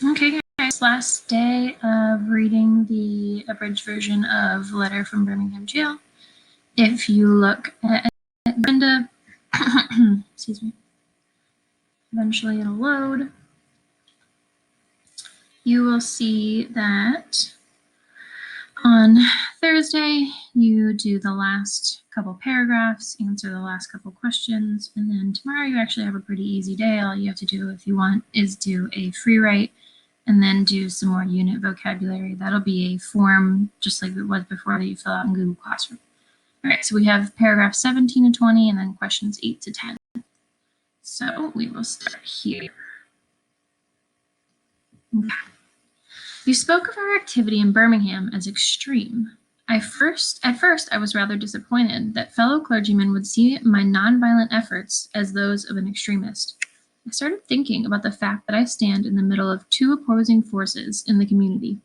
Okay, guys, last day of reading the abridged version of Letter from Birmingham Jail. If you look at Brenda, excuse me, eventually it'll load. You will see that on Thursday, you do the last couple paragraphs, answer the last couple questions, and then tomorrow you actually have a pretty easy day. All you have to do, if you want, is do a free write and then do some more unit vocabulary. That'll be a form just like it was before that you fill out in Google Classroom. All right, so we have paragraphs 17 and 20 and then questions 8 to 10. So we will start here. Okay. You spoke of our activity in Birmingham as extreme. At first, I was rather disappointed that fellow clergymen would see my nonviolent efforts as those of an extremist. I started thinking about the fact that I stand in the middle of two opposing forces in the community.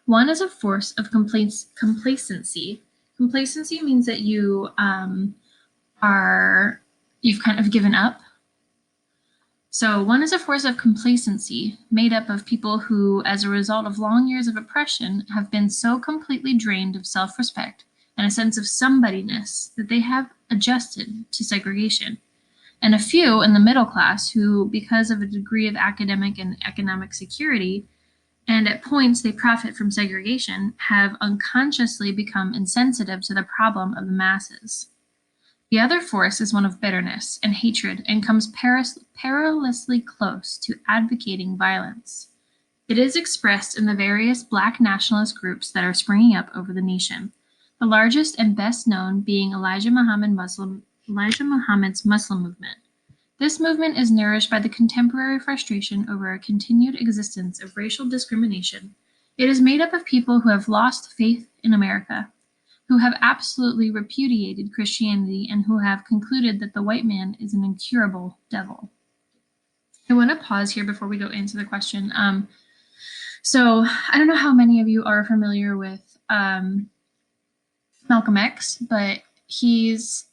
One is a force of complacency. Complacency means that you've kind of given up. So one is a force of complacency made up of people who, as a result of long years of oppression, have been so completely drained of self-respect and a sense of somebodyness that they have adjusted to segregation. And a few in the middle class who, because of a degree of academic and economic security, and at points they profit from segregation, have unconsciously become insensitive to the problem of the masses. The other force is one of bitterness and hatred and comes perilously close to advocating violence. It is expressed in the various Black nationalist groups that are springing up over the nation, the largest and best known being Elijah Muhammad's Muslim movement. This movement is nourished by the contemporary frustration over a continued existence of racial discrimination. It is made up of people who have lost faith in America, who have absolutely repudiated Christianity, and who have concluded that the white man is an incurable devil. I want to pause here before we go into the question. So I don't know how many of you are familiar with Malcolm X, but he's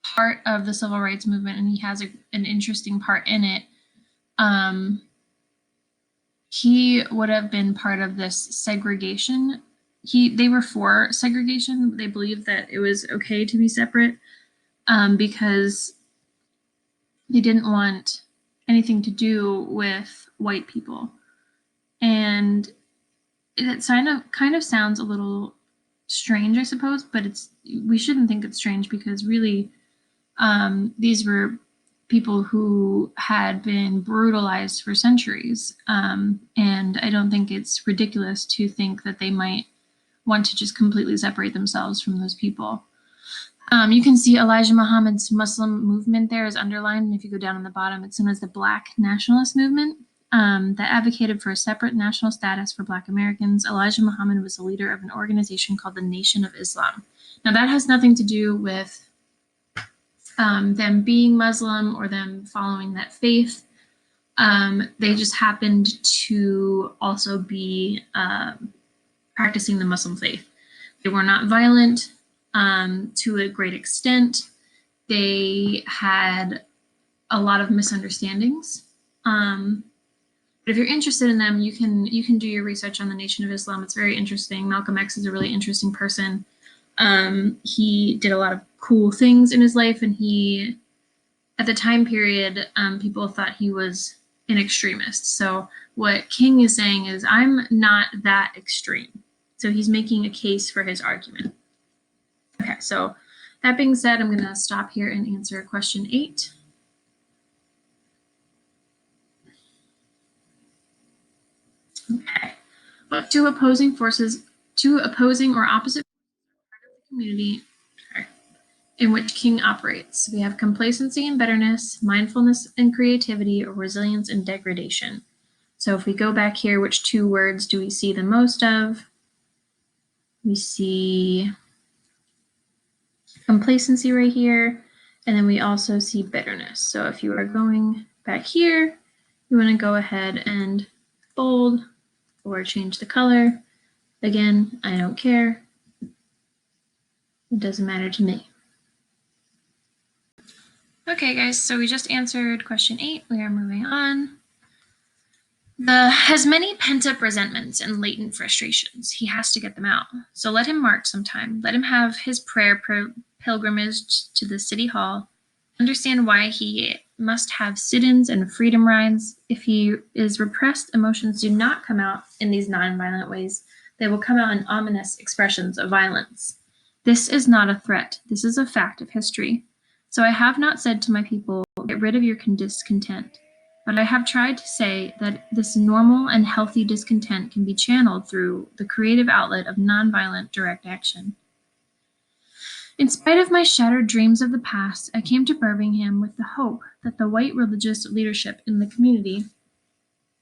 part of the civil rights movement, and he has an interesting part in it. He would have been part of this segregation. They were for segregation. They believed that it was okay to be separate because they didn't want anything to do with white people. And it kind of sounds a little strange, I suppose, but we shouldn't think it's strange because really these were people who had been brutalized for centuries. And I don't think it's ridiculous to think that they might want to just completely separate themselves from those people. You can see Elijah Muhammad's Muslim movement there is underlined, and if you go down on the bottom, it's known as the Black Nationalist Movement that advocated for a separate national status for Black Americans. Elijah Muhammad was the leader of an organization called the Nation of Islam. Now, that has nothing to do with them being Muslim or them following that faith. They just happened to also be practicing the Muslim faith. They were not violent to a great extent. They had a lot of misunderstandings. But if you're interested in them, you can do your research on the Nation of Islam. It's very interesting. Malcolm X is a really interesting person. He did a lot of cool things in his life, and at the time period, people thought he was an extremist. So what King is saying is, I'm not that extreme. So he's making a case for his argument. Okay, so that being said, I'm going to stop here and answer question 8. Okay, what two opposing or opposite part of the community in which King operates? We have complacency and bitterness, mindfulness and creativity, or resilience and degradation. So if we go back here, which two words do we see the most of? We see complacency right here, and then we also see bitterness. So if you are going back here, you want to go ahead and bold or change the color. Again, I don't care. It doesn't matter to me. Okay, guys, so we just answered question 8. We are moving on. has many pent-up resentments and latent frustrations. He has to get them out. So let him march sometime. Let him have his prayer pilgrimage to the city hall. Understand why he must have sit-ins and freedom rides. If he is repressed, emotions do not come out in these non-violent ways. They will come out in ominous expressions of violence. This is not a threat. This is a fact of history. So I have not said to my people, get rid of your discontent. But I have tried to say that this normal and healthy discontent can be channeled through the creative outlet of nonviolent direct action. In spite of my shattered dreams of the past, I came to Birmingham with the hope that the white religious leadership in the community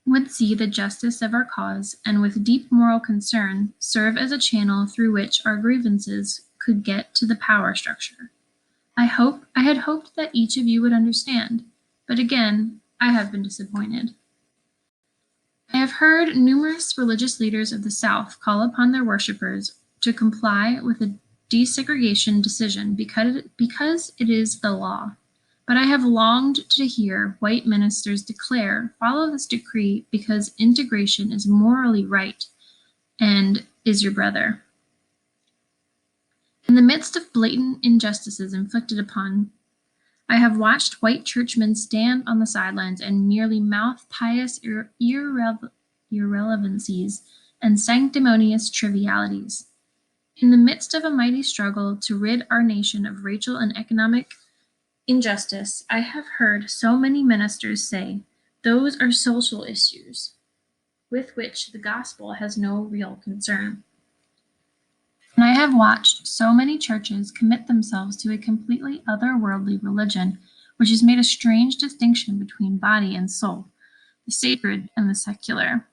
would see the justice of our cause and with deep moral concern serve as a channel through which our grievances could get to the power structure. I had hoped that each of you would understand, but again, I have been disappointed. I have heard numerous religious leaders of the South call upon their worshippers to comply with a desegregation decision because it is the law. But I have longed to hear white ministers declare, follow this decree because integration is morally right and is your brother. In the midst of blatant injustices inflicted upon, I have watched white churchmen stand on the sidelines and merely mouth pious irrelevancies and sanctimonious trivialities. In the midst of a mighty struggle to rid our nation of racial and economic injustice, I have heard so many ministers say, those are social issues with which the gospel has no real concern. And I have watched so many churches commit themselves to a completely otherworldly religion, which has made a strange distinction between body and soul, the sacred and the secular.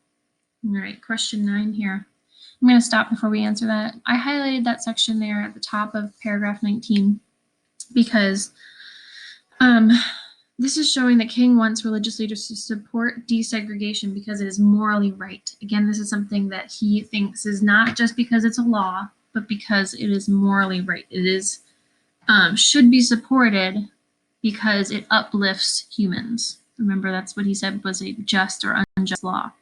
All right, question 9 here. I'm going to stop before we answer that. I highlighted that section there at the top of paragraph 19 because this is showing that King wants religious leaders to support desegregation because it is morally right. Again, this is something that he thinks is not just because it's a law, but because it is morally right. It is should be supported because it uplifts humans. Remember, that's what he said was a just or unjust law.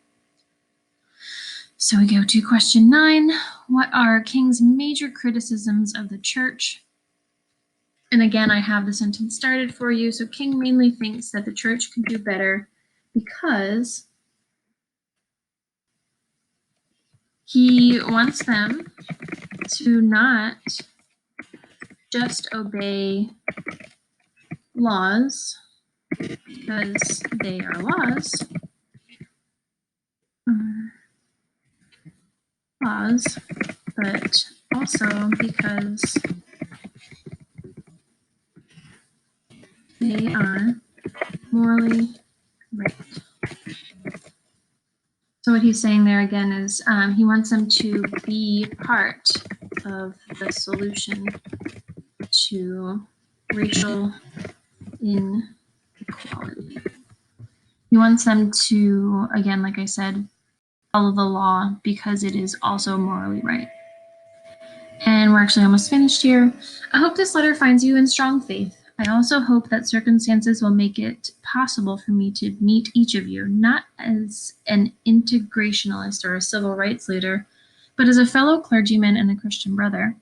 So we go to question 9. What are King's major criticisms of the church? And again, I have the sentence started for you. So King mainly thinks that the church can do better because he wants them to not just obey laws because they are laws, but also because they are morally right. So what he's saying there again is he wants them to be part of the solution to racial inequality. He wants them to, again, like I said, follow the law because it is also morally right. And we're actually almost finished here. I hope this letter finds you in strong faith. I also hope that circumstances will make it possible for me to meet each of you, not as an integrationalist or a civil rights leader, but as a fellow clergyman and a Christian brother.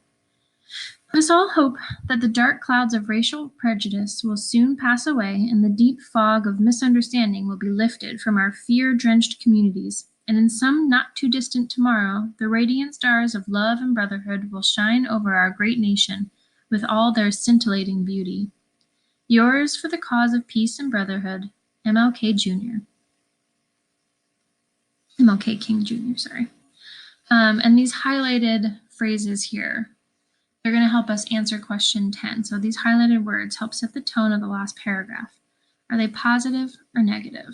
Let us all hope that the dark clouds of racial prejudice will soon pass away and the deep fog of misunderstanding will be lifted from our fear-drenched communities. And in some not too distant tomorrow, the radiant stars of love and brotherhood will shine over our great nation with all their scintillating beauty. Yours for the cause of peace and brotherhood, MLK Jr. MLK King Jr., sorry. And these highlighted phrases here, they're going to help us answer question 10. So these highlighted words help set the tone of the last paragraph. Are they positive or negative?